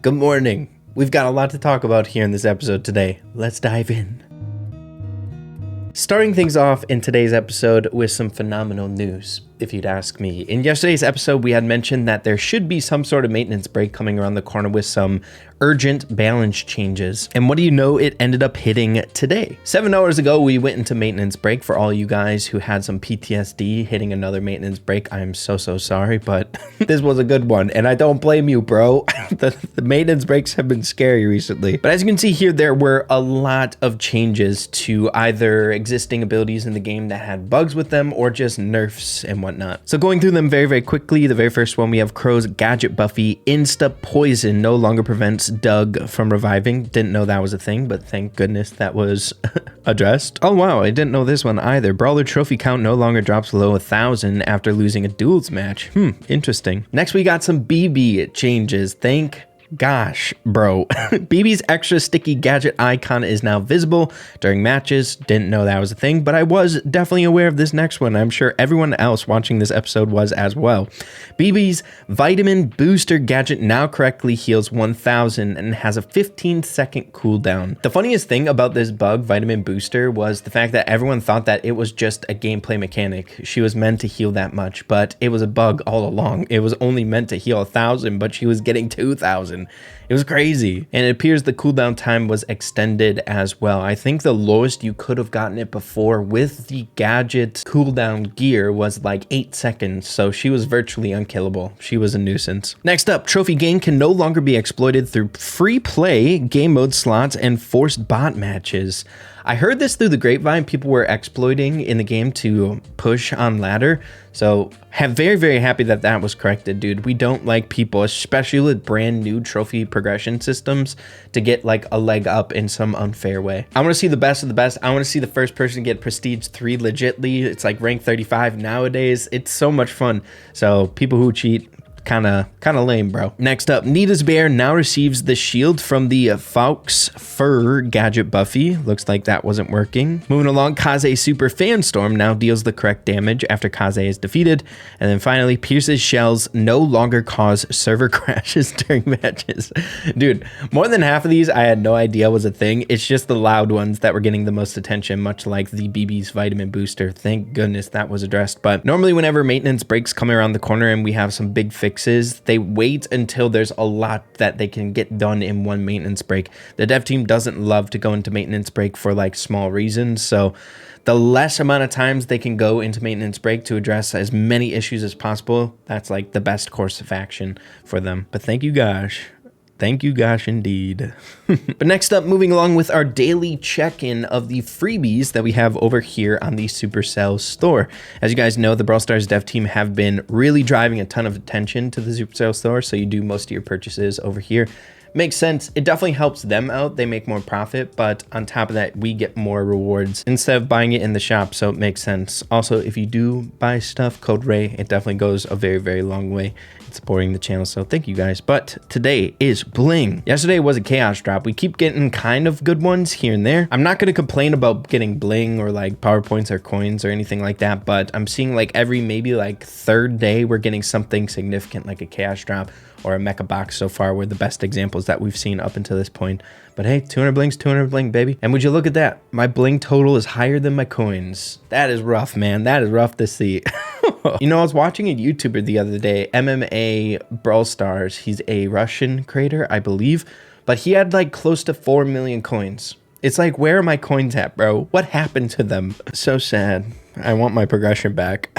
Good morning. We've got a lot to talk about here in this episode today. Let's dive in. Starting things off in today's episode with some phenomenal news, if you'd ask me. In yesterday's episode, we had mentioned that there should be some sort of maintenance break coming around the corner with some urgent balance changes. And what do you know, it ended up hitting today. 7 hours ago, we went into maintenance break. For all you guys who had some PTSD hitting another maintenance break, I'm so sorry, but this was a good one. And I don't blame you, bro. The maintenance breaks have been scary recently. But as you can see here, there were a lot of changes to either existing abilities in the game that had bugs with them or just nerfs and whatnot. So going through them very quickly, the very first one, we have Crow's Gadget Buffy. Insta Poison no longer prevents Doug from reviving. Didn't know that was a thing, but thank goodness that was addressed. Oh wow, I didn't know this one either. Brawler trophy count no longer drops below 1,000 after losing a duels match. Interesting. Next we got some BB changes. Thank gosh, bro. BB's extra sticky gadget icon is now visible during matches. Didn't know that was a thing, but I was definitely aware of this next one. I'm sure everyone else watching this episode was as well. BB's vitamin booster gadget now correctly heals 1,000 and has a 15-second cooldown. The funniest thing about this bug, vitamin booster, was the fact that everyone thought that it was just a gameplay mechanic. She was meant to heal that much, but it was a bug all along. It was only meant to heal 1,000, but she was getting 2,000. It was crazy. And it appears the cooldown time was extended as well. I think the lowest you could have gotten it before with the gadget cooldown gear was like 8 seconds. So she was virtually unkillable. She was a nuisance. Next up, trophy gain can no longer be exploited through free play, game mode slots, and forced bot matches. I heard this through the grapevine. People were exploiting in the game to push on ladder. So very happy that that was corrected, dude. We don't like people, especially with brand new trophy progression systems, to get like a leg up in some unfair way. I want to see the best of the best. I want to see the first person get prestige 3 legitly. It's like rank 35 nowadays. It's so much fun. So people who cheat, kind of lame, bro. Next up, Nita's Bear now receives the shield from the Faux Fur Gadget Buffy. Looks like that wasn't working. Moving along, Kaze Super Fanstorm now deals the correct damage after Kaze is defeated. And then finally, Pierce's shells no longer cause server crashes during matches. Dude, more than half of these I had no idea was a thing. It's just the loud ones that were getting the most attention, much like the BB's vitamin booster. Thank goodness that was addressed. But normally whenever maintenance breaks come around the corner and we have some big fixes, they wait until there's a lot that they can get done in one maintenance break. The dev team doesn't love to go into maintenance break for like small reasons, so the less amount of times they can go into maintenance break to address as many issues as possible, that's like the best course of action for them. But thank you, gosh. Thank you, gosh, indeed. But next up, moving along with our daily check-in of the freebies that we have over here on the Supercell store. As you guys know, the Brawl Stars dev team have been really driving a ton of attention to the Supercell store, so you do most of your purchases over here. Makes sense. It definitely helps them out. They make more profit, but on top of that, we get more rewards instead of buying it in the shop, so it makes sense. Also, if you do buy stuff, code Ray, it definitely goes a very long way in supporting the channel, so thank you guys. But today is bling. Yesterday was a chaos drop. We keep getting kind of good ones here and there. I'm not going to complain about getting bling or like PowerPoints or coins or anything like that, but I'm seeing like every maybe like third day we're getting something significant like a chaos drop or a mecha box. So far were the best examples that we've seen up until this point. But hey, 200 blings, 200 bling, baby. And would you look at that? My bling total is higher than my coins. That is rough, man. That is rough to see. You know, I was watching a YouTuber the other day, MMA Brawl Stars. He's a Russian creator, I believe, but he had like close to 4 million coins. It's like, where are my coins at, bro? What happened to them? So sad. I want my progression back.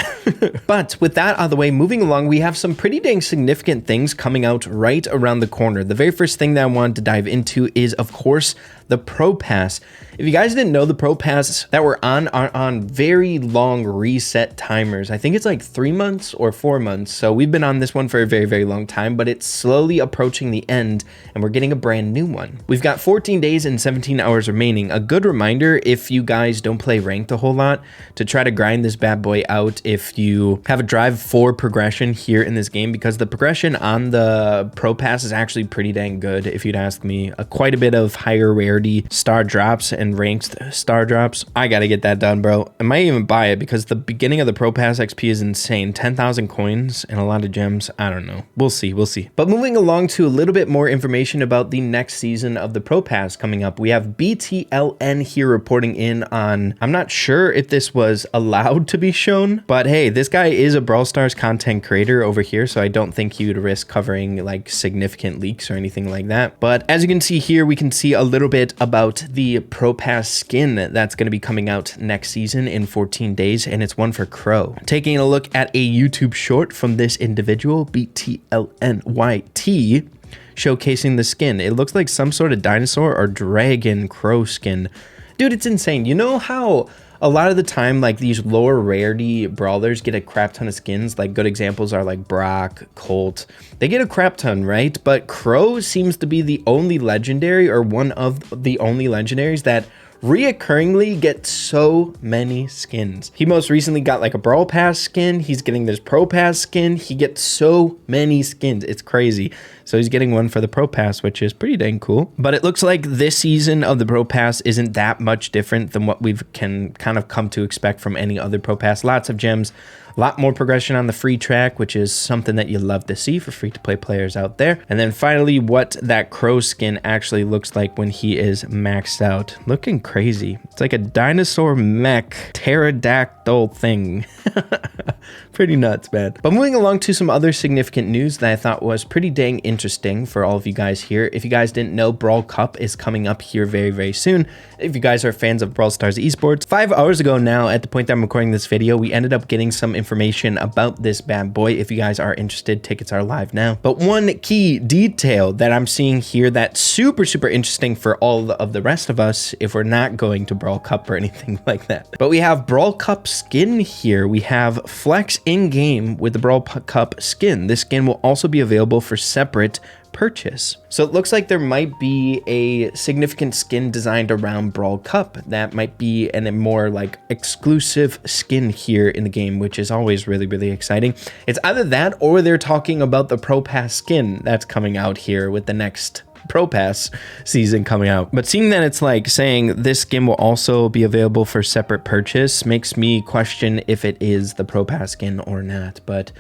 But with that out of the way, moving along, we have some pretty dang significant things coming out right around the corner. The very first thing that I wanted to dive into is, of course, the Pro Pass. If you guys didn't know, the Pro Pass that we're on are on very long reset timers. I think it's like 3 months or 4 months. So we've been on this one for a very long time, but it's slowly approaching the end and we're getting a brand new one. We've got 14 days and 17 hours remaining. A good reminder, if you guys don't play ranked a whole lot, to try try to grind this bad boy out if you have a drive for progression here in this game, because the progression on the Pro Pass is actually pretty dang good, if you'd ask me. Quite a bit of higher rarity star drops and ranked star drops. I gotta get that done, bro. I might even buy it because the beginning of the Pro Pass XP is insane. 10,000 coins and a lot of gems. I don't know. We'll see. We'll see. But moving along to a little bit more information about the next season of the Pro Pass coming up. We have BTLN here reporting in on, I'm not sure if this was allowed to be shown, but hey, this guy is a Brawl Stars content creator over here, so I don't think he would risk covering like significant leaks or anything like that. But as you can see here, we can see a little bit about the Pro Pass skin that's going to be coming out next season in 14 days, and it's one for Crow. Taking a look at a YouTube short from this individual, BTLNYT, showcasing the skin. It looks like some sort of dinosaur or dragon crow skin. Dude, it's insane. You know how a lot of the time, like these lower rarity brawlers get a crap ton of skins? Like good examples are like Brock, Colt. They get a crap ton, right? But Crow seems to be the only legendary, or one of the only legendaries that reoccurringly get so many skins. He most recently got like a Brawl Pass skin. He's getting this Pro Pass skin. He gets so many skins. It's crazy. So he's getting one for the Pro Pass, which is pretty dang cool. But it looks like this season of the Pro Pass isn't that much different than what we can kind of come to expect from any other Pro Pass. Lots of gems, a lot more progression on the free track, which is something that you love to see for free-to-play players out there. And then finally, what that Crow skin actually looks like when he is maxed out. Looking crazy. It's like a dinosaur mech pterodactyl thing. Pretty nuts, man. But moving along to some other significant news that I thought was pretty dang interesting for all of you guys here. If you guys didn't know, Brawl Cup is coming up here very, very soon. If you guys are fans of Brawl Stars esports, 5 hours ago now, at the point that I'm recording this video, we ended up getting some information about this bad boy. If you guys are interested, tickets are live now. But one key detail that I'm seeing here that's super, super interesting for all of the rest of us if we're not going to Brawl Cup or anything like that. But we have Brawl Cup skin here. We have Flex in-game with the Brawl Cup skin. This skin will also be available for separate purchase. So it looks like there might be a significant skin designed around Brawl Cup that might be a more like exclusive skin here in the game, which is always really, really exciting. It's either that or they're talking about the Pro Pass skin that's coming out here with the next Pro Pass season coming out. But seeing that it's like saying this skin will also be available for separate purchase makes me question if it is the Pro Pass skin or not. But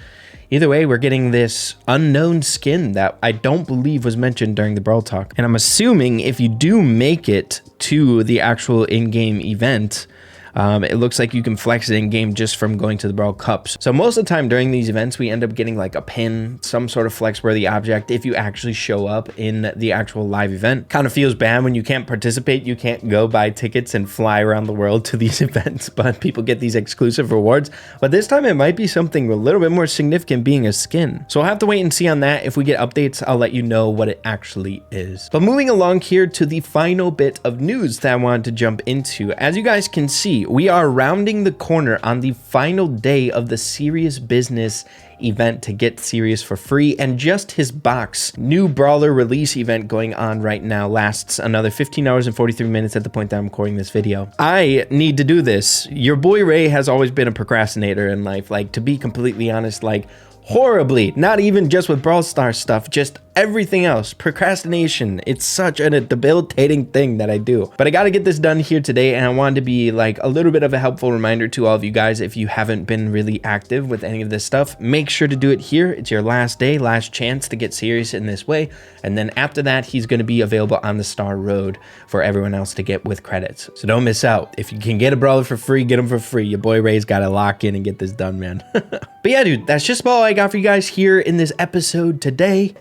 either way, we're getting this unknown skin that I don't believe was mentioned during the Brawl Talk. And I'm assuming if you do make it to the actual in-game event, it looks like you can flex it in game just from going to the Brawl Cups. So most of the time during these events, we end up getting like a pin, some sort of flex worthy object if you actually show up in the actual live event. Kind of feels bad when you can't participate. You can't go buy tickets and fly around the world to these events, but people get these exclusive rewards. But this time it might be something a little bit more significant, being a skin. So I'll have to wait and see on that. If we get updates, I'll let you know what it actually is. But moving along here to the final bit of news that I wanted to jump into. As you guys can see, we are rounding the corner on the final day of the Sirius business event to get Sirius for free, and just his box new brawler release event going on right now lasts another 15 hours and 43 minutes at the point that I'm recording this video. I need to do this. Your boy Ray has always been a procrastinator in life, like, to be completely honest, like horribly, not even just with Brawl Stars stuff, just everything else. Procrastination, it's such a debilitating thing that I do. But I got to get this done here today, and I wanted to be like a little bit of a helpful reminder to all of you guys. If you haven't been really active with any of this stuff, make sure to do it here. It's your last day, last chance to get serious in this way. And then after that, he's going to be available on the Star Road for everyone else to get with credits. So don't miss out. If you can get a brawler for free, get him for free. Your boy Ray's got to lock in and get this done, man. But yeah, dude, that's just all I got for you guys here in this episode today.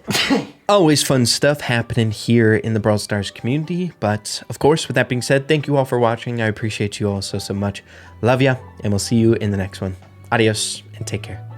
Always fun stuff happening here in the Brawl Stars community. But of course, with that being said, thank you all for watching. I appreciate you all so much. Love ya, and we'll see you in the next one. Adios, and take care.